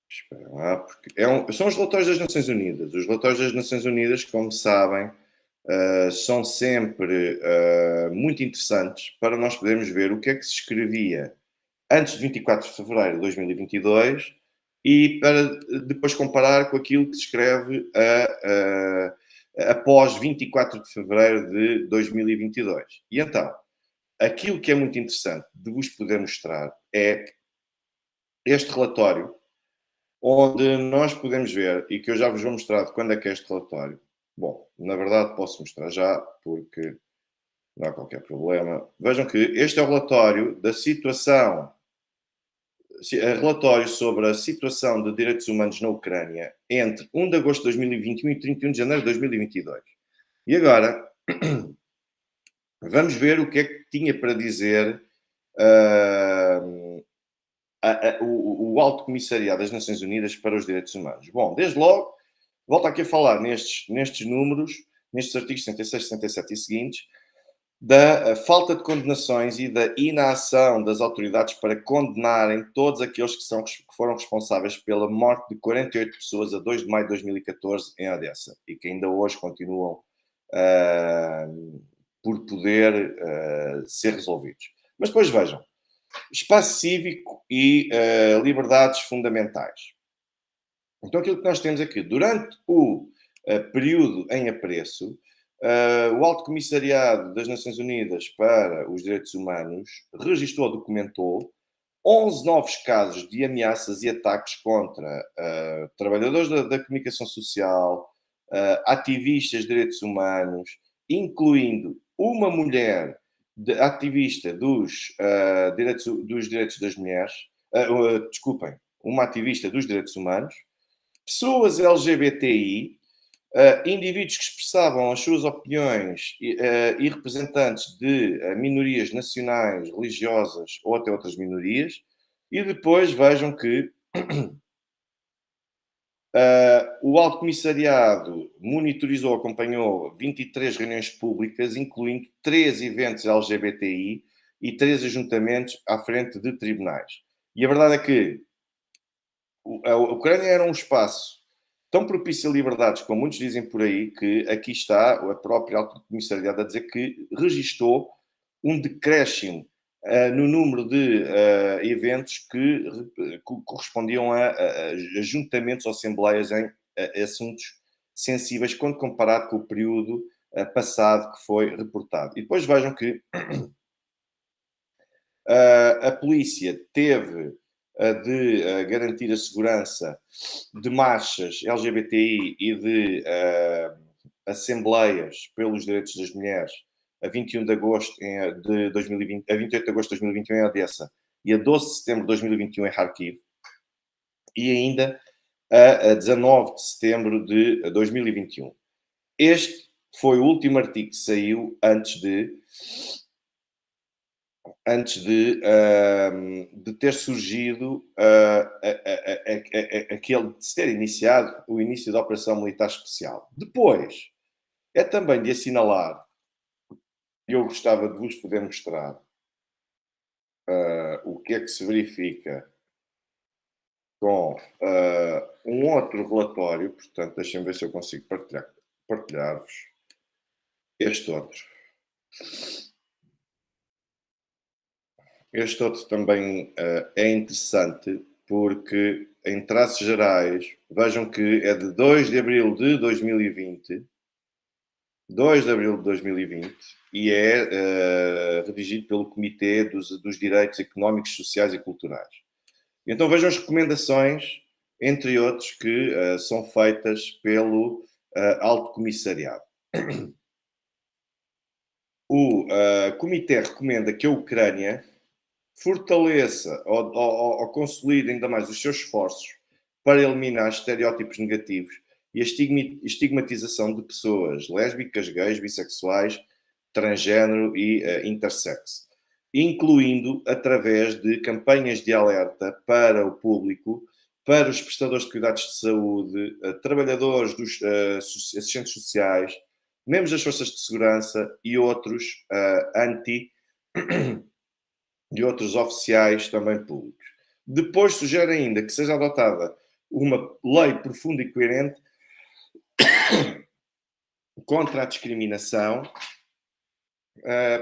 Espera lá, porque são os relatórios das Nações Unidas. Os relatórios das Nações Unidas, como sabem, são sempre muito interessantes para nós podermos ver o que é que se escrevia antes de 24 de fevereiro de 2022 e para depois comparar com aquilo que se escreve após 24 de fevereiro de 2022. E então, aquilo que é muito interessante de vos poder mostrar é este relatório, onde nós podemos ver, e que eu já vos vou mostrar de quando é que é este relatório. Bom, na verdade posso mostrar já, porque não há qualquer problema. Vejam que este é o relatório da situação, relatório sobre a situação de direitos humanos na Ucrânia entre 1 de agosto de 2021 e 31 de janeiro de 2022. E agora, vamos ver o que é que tinha para dizer o Alto Comissariado das Nações Unidas para os Direitos Humanos. Bom, desde logo, volto aqui a falar nestes números, nestes artigos 66, 67 e seguintes, da falta de condenações e da inação das autoridades para condenarem todos aqueles que foram responsáveis pela morte de 48 pessoas a 2 de maio de 2014 em Odessa e que ainda hoje continuam por poder ser resolvidos. Mas depois vejam, espaço cívico e liberdades fundamentais. Então aquilo que nós temos é que durante o período em apreço, o Alto Comissariado das Nações Unidas para os Direitos Humanos registrou, documentou 11 novos casos de ameaças e ataques contra trabalhadores da comunicação social, ativistas de direitos humanos, incluindo uma mulher ativista dos direitos das mulheres, desculpem, uma ativista dos direitos humanos, pessoas LGBTI, indivíduos que expressavam as suas opiniões e representantes de minorias nacionais, religiosas ou até outras minorias, e depois vejam que o Alto Comissariado monitorizou, acompanhou 23 reuniões públicas, incluindo 3 eventos LGBTI e 3 ajuntamentos à frente de tribunais. E a verdade é que a Ucrânia era um espaço tão propício a liberdades, como muitos dizem por aí, que aqui está a própria Alto Comissariado a dizer que registou um decréscimo no número de eventos que correspondiam a ajuntamentos ou assembleias em assuntos sensíveis, quando comparado com o período passado que foi reportado. E depois vejam que a polícia teve de garantir a segurança de marchas LGBTI e de assembleias pelos direitos das mulheres a 21 de agosto de 2020, a 28 de agosto de 2021 em Odessa e a 12 de setembro de 2021 em Kharkiv e ainda a 19 de setembro de 2021. Este foi o último artigo que saiu antes de ter surgido aquele, de se ter iniciado o início da Operação Militar Especial. Depois, é também de assinalar, e eu gostava de vos poder mostrar o que é que se verifica com um outro relatório, portanto, deixem-me ver se eu consigo partilhar-vos este outro. Este outro também é interessante porque, em traços gerais, vejam que é de 2 de abril de 2020, 2 de abril de 2020, e é redigido pelo Comitê dos Direitos Económicos, Sociais e Culturais. Então vejam as recomendações, entre outros, que são feitas pelo Alto Comissariado. O Comitê recomenda que a Ucrânia fortaleça ou consolide ainda mais os seus esforços para eliminar estereótipos negativos e a estigmatização de pessoas lésbicas, gays, bissexuais transgénero e intersex, incluindo através de campanhas de alerta para o público, para os prestadores de cuidados de saúde, trabalhadores dos assistentes sociais, membros das forças de segurança e outros anti e outros oficiais também públicos. Depois sugere ainda que seja adotada uma lei profunda e coerente contra a discriminação.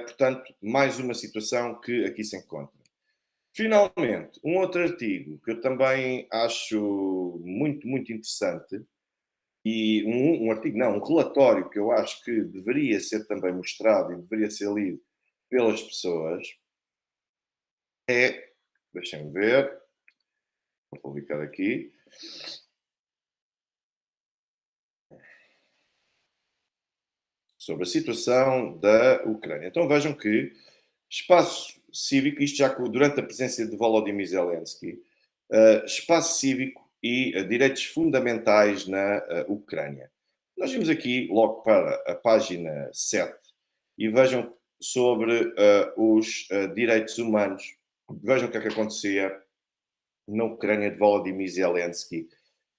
Portanto, mais uma situação que aqui se encontra. Finalmente, um outro artigo que eu também acho muito, muito interessante, e um artigo, não, um relatório que eu acho que deveria ser também mostrado e deveria ser lido pelas pessoas, é, deixem-me ver, vou publicar aqui, sobre a situação da Ucrânia. Então vejam que espaço cívico, isto já durante a presença de Volodymyr Zelensky, espaço cívico e direitos fundamentais na Ucrânia. Nós vimos aqui logo para a página 7 e vejam sobre os direitos humanos. Vejam o que é que acontecia na Ucrânia de Volodymyr Zelensky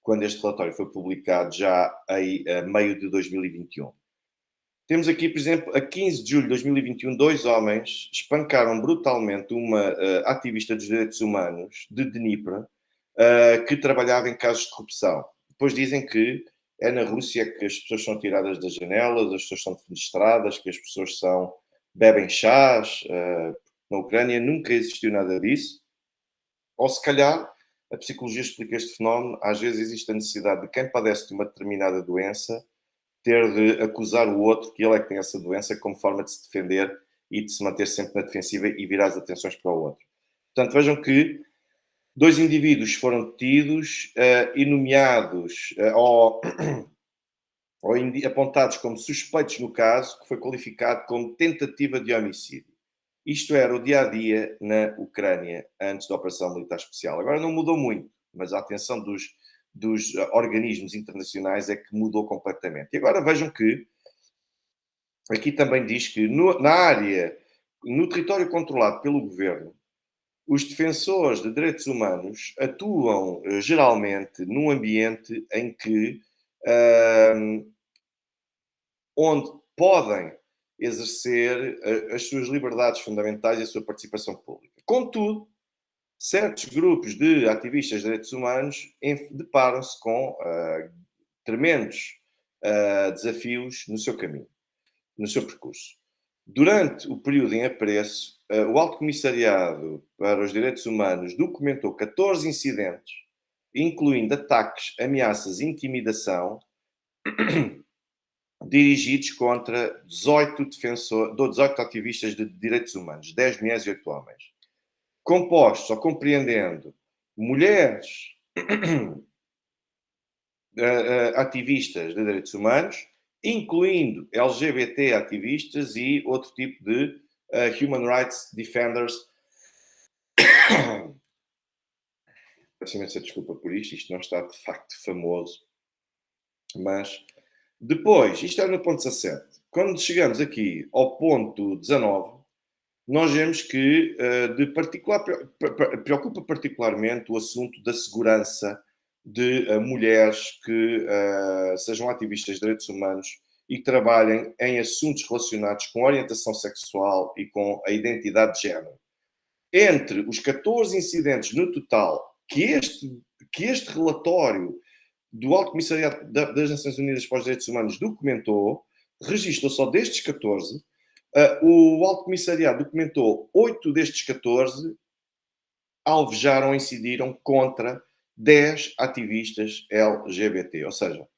quando este relatório foi publicado já em meio de 2021. Temos aqui, por exemplo, a 15 de julho de 2021, dois homens espancaram brutalmente uma ativista dos direitos humanos de Dnipro que trabalhava em casos de corrupção. Depois dizem que é na Rússia que as pessoas são tiradas das janelas, as pessoas são defenestradas, que as pessoas bebem chás. Na Ucrânia nunca existiu nada disso. Ou se calhar a psicologia explica este fenómeno. Às vezes existe a necessidade de quem padece de uma determinada doença ter de acusar o outro que ele é que tem essa doença como forma de se defender e de se manter sempre na defensiva e virar as atenções para o outro. Portanto, vejam que dois indivíduos foram detidos e nomeados ou apontados como suspeitos no caso, que foi qualificado como tentativa de homicídio. Isto era o dia-a-dia na Ucrânia antes da Operação Militar Especial. Agora não mudou muito, mas a atenção dos organismos internacionais é que mudou completamente. E agora vejam que aqui também diz que na área, no território controlado pelo governo, os defensores de direitos humanos atuam geralmente num ambiente em que onde podem exercer as suas liberdades fundamentais e a sua participação pública. Contudo, certos grupos de ativistas de direitos humanos deparam-se com tremendos desafios no seu caminho, no seu percurso. Durante o período em apreço, o Alto Comissariado para os Direitos Humanos documentou 14 incidentes, incluindo ataques, ameaças e intimidação, dirigidos contra 18 ativistas de direitos humanos, 10 mulheres e 8 homens, compostos ou compreendendo mulheres ativistas de direitos humanos, incluindo LGBT ativistas e outro tipo de human rights defenders. Peço imensa desculpa por isto não está de facto famoso, mas depois, isto é no ponto 17. Quando chegamos aqui ao ponto 19, nós vemos que preocupa particularmente o assunto da segurança de mulheres que sejam ativistas de direitos humanos e que trabalhem em assuntos relacionados com a orientação sexual e com a identidade de género. Entre os 14 incidentes no total que este relatório do Alto Comissariado das Nações Unidas para os Direitos Humanos documentou, registrou só destes 14, o Alto Comissariado documentou 8 destes 14 alvejaram, incidiram contra 10 ativistas LGBT, ou seja,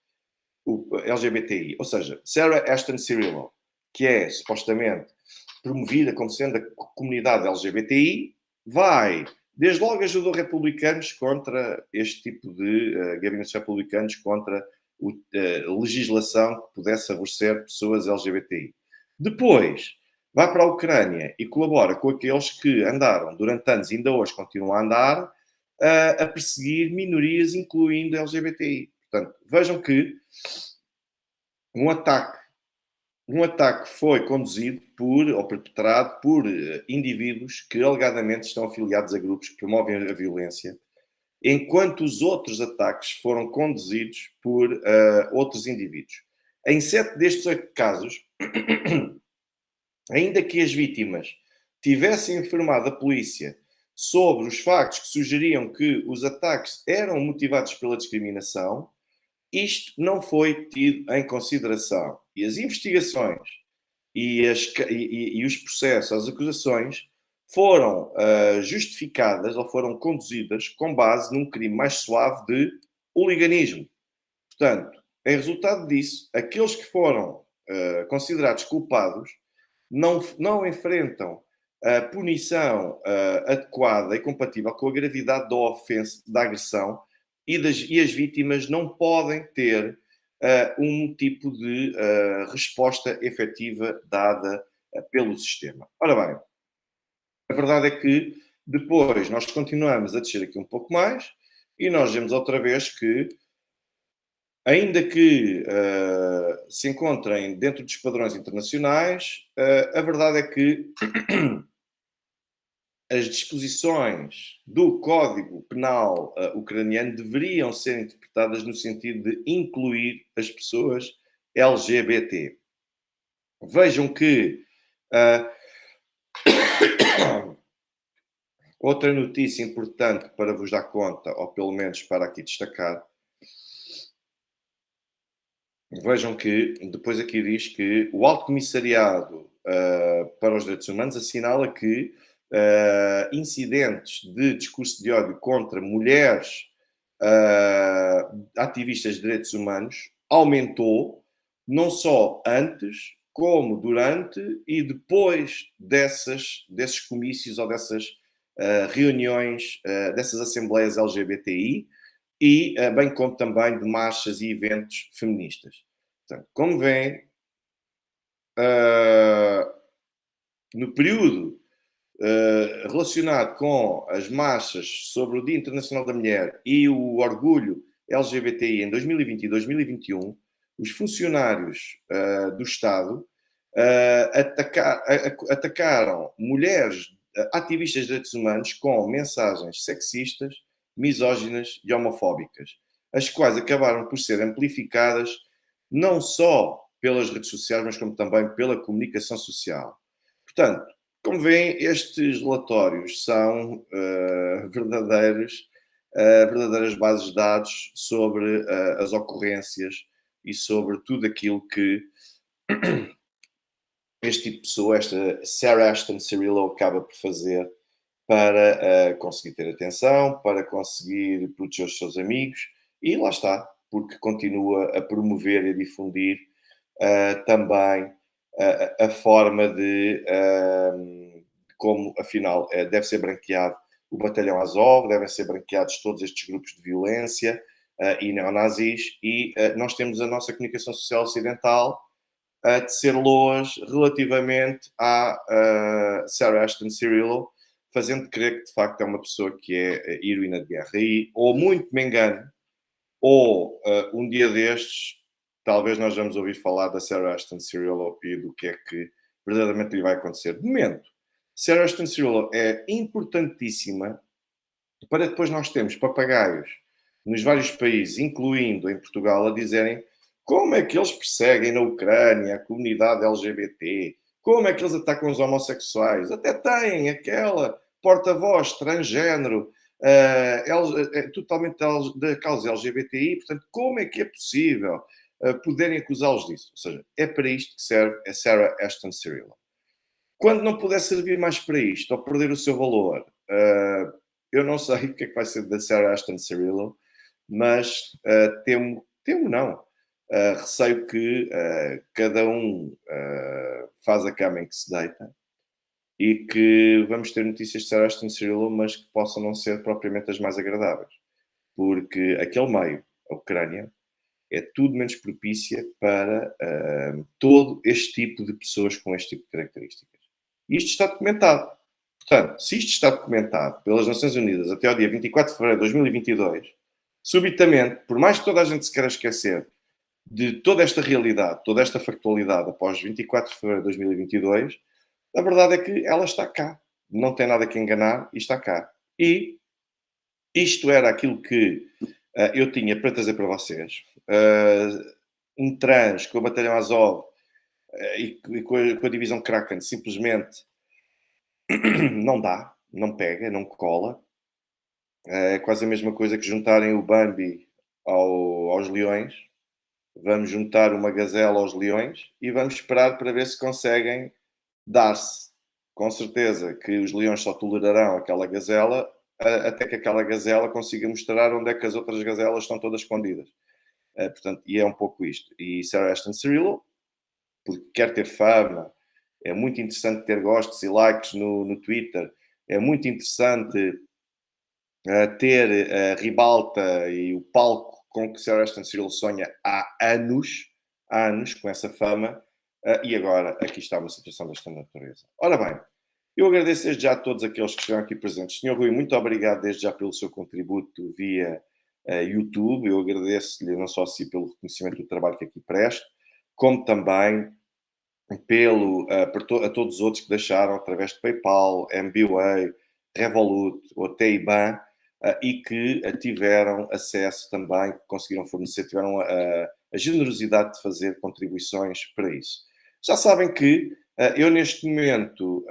o LGBTI, ou seja, Sarah Ashton Cirillo, que é supostamente promovida como sendo a comunidade LGBTI, desde logo ajudou republicanos contra este tipo de gabinetes republicanos contra a legislação que pudesse favorecer pessoas LGBTI. Depois, vai para a Ucrânia e colabora com aqueles que andaram durante anos e ainda hoje continuam a andar a perseguir minorias, incluindo LGBTI. Portanto, vejam que um ataque um ataque foi conduzido por, ou perpetrado por indivíduos que alegadamente estão afiliados a grupos que promovem a violência, enquanto os outros ataques foram conduzidos por outros indivíduos. Em 7 destes 8 casos, ainda que as vítimas tivessem informado a polícia sobre os factos que sugeriam que os ataques eram motivados pela discriminação, isto não foi tido em consideração. E as investigações e os processos, as acusações, foram justificadas ou foram conduzidas com base num crime mais suave de hooliganismo. Portanto, em resultado disso, aqueles que foram considerados culpados não enfrentam a punição adequada e compatível com a gravidade da ofensa, da agressão, e as vítimas não podem ter um tipo de resposta efetiva dada pelo sistema. Ora bem, a verdade é que depois nós continuamos a descer aqui um pouco mais e nós vemos outra vez que, ainda que se encontrem dentro dos padrões internacionais, a verdade é que as disposições do Código Penal ucraniano deveriam ser interpretadas no sentido de incluir as pessoas LGBT. Vejam que outra notícia importante para vos dar conta, ou pelo menos para aqui destacar, vejam que depois aqui diz que o Alto Comissariado para os Direitos Humanos assinala que incidentes de discurso de ódio contra mulheres ativistas de direitos humanos aumentou não só antes, como durante e depois desses comícios ou dessas reuniões, dessas assembleias LGBTI, e bem como também de marchas e eventos feministas. Portanto, como veem, no período relacionado com as marchas sobre o Dia Internacional da Mulher e o orgulho LGBTI em 2020 e 2021, os funcionários do Estado atacaram mulheres ativistas de direitos humanos com mensagens sexistas, misóginas e homofóbicas, as quais acabaram por ser amplificadas não só pelas redes sociais, mas como também pela comunicação social. Portanto, como veem, estes relatórios são verdadeiras bases de dados sobre as ocorrências e sobre tudo aquilo que este tipo de pessoa, esta Sarah Ashton Cirillo, acaba por fazer para conseguir ter atenção, para conseguir proteger os seus amigos, e lá está, porque continua a promover e a difundir também a forma de como, afinal, deve ser branqueado o Batalhão Azov, devem ser branqueados todos estes grupos de violência e neonazis, e nós temos a nossa comunicação social ocidental a tecer loas relativamente à Sarah Ashton Cirillo, fazendo crer que de facto é uma pessoa que é heroína de guerra. E ou muito me engano, ou um dia destes, talvez nós vamos ouvir falar da Sarah Ashton Cirillo e do que é que verdadeiramente lhe vai acontecer. De momento, Sarah Ashton Cirillo é importantíssima para depois nós termos papagaios nos vários países, incluindo em Portugal, a dizerem como é que eles perseguem na Ucrânia a comunidade LGBT, como é que eles atacam os homossexuais. Até têm aquela porta-voz transgénero, totalmente da causa LGBTI, portanto, como é que é possível poderem acusá-los disso? Ou seja, é para isto que serve a Sarah Ashton Cirillo. Quando não puder servir mais para isto, ou perder o seu valor, eu não sei o que é que vai ser da Sarah Ashton Cirillo, mas temo não. Receio que cada um faz a cama em que se deita e que vamos ter notícias de Sarah Ashton Cirillo, mas que possam não ser propriamente as mais agradáveis. Porque aquele meio, a Ucrânia, é tudo menos propícia para todo este tipo de pessoas com este tipo de características. E isto está documentado. Portanto, se isto está documentado pelas Nações Unidas até ao dia 24 de fevereiro de 2022, subitamente, por mais que toda a gente se queira esquecer, de toda esta realidade, toda esta factualidade após 24 de fevereiro de 2022, a verdade é que ela está cá. Não tem nada que enganar e está cá. E isto era aquilo que eu tinha para trazer para vocês. Um trans com a Batalhão Azov e com a divisão Kraken simplesmente não dá, não pega, não cola. É quase a mesma coisa que juntarem o Bambi aos leões. Vamos juntar uma gazela aos leões e vamos esperar para ver se conseguem dar-se. Com certeza que os leões só tolerarão aquela gazela até que aquela gazela consiga mostrar onde é que as outras gazelas estão todas escondidas. Portanto, e é um pouco isto. E Sarah Ashton Cirillo, porque quer ter fama, é muito interessante ter gostos e likes no Twitter, é muito interessante ter a ribalta e o palco com que Sarah Ashton Cirillo sonha há anos com essa fama, e agora aqui está uma situação desta natureza. Ora bem, eu agradeço desde já a todos aqueles que estiveram aqui presentes. Senhor Rui, muito obrigado desde já pelo seu contributo via YouTube. Eu agradeço-lhe não só a si pelo reconhecimento do trabalho que aqui presto, como também a todos os outros que deixaram através de PayPal, MBWay, Revolut ou até IBAN, e que tiveram acesso também, conseguiram fornecer, tiveram a generosidade de fazer contribuições para isso. Já sabem que eu, neste momento,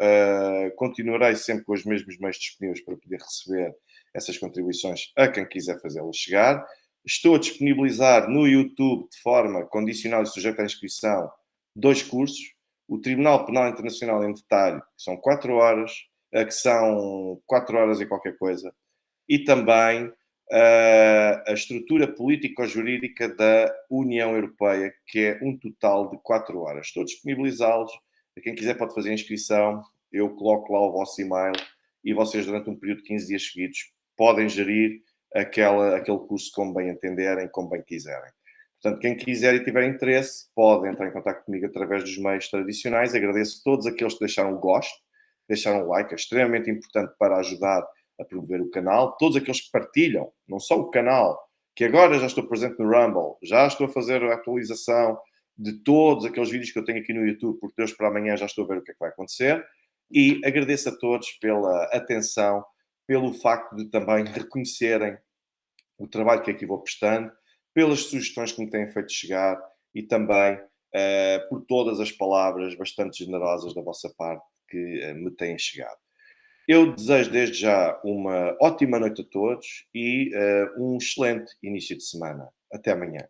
continuarei sempre com os mesmos meios disponíveis para poder receber essas contribuições a quem quiser fazê-las chegar. Estou a disponibilizar no YouTube, de forma condicional e sujeita à inscrição, 2 cursos. O Tribunal Penal Internacional em detalhe, que são 4 horas, que são 4 horas e qualquer coisa, e também a estrutura político-jurídica da União Europeia, que é um total de 4 horas. Estou a disponibilizá-los. Quem quiser pode fazer a inscrição. Eu coloco lá o vosso e-mail e vocês, durante um período de 15 dias seguidos, podem gerir aquele curso como bem entenderem, como bem quiserem. Portanto, quem quiser e tiver interesse, pode entrar em contato comigo através dos meios tradicionais. Agradeço a todos aqueles que deixaram o gosto, deixaram o like, é extremamente importante para ajudar a promover o canal. Todos aqueles que partilham, não só o canal, que agora já estou presente no Rumble, já estou a fazer a atualização de todos aqueles vídeos que eu tenho aqui no YouTube, porque de hoje para amanhã já estou a ver o que é que vai acontecer. E agradeço a todos pela atenção, pelo facto de também reconhecerem o trabalho que aqui vou prestando, pelas sugestões que me têm feito chegar e também por todas as palavras bastante generosas da vossa parte que me têm chegado. Eu desejo desde já uma ótima noite a todos e um excelente início de semana. Até amanhã.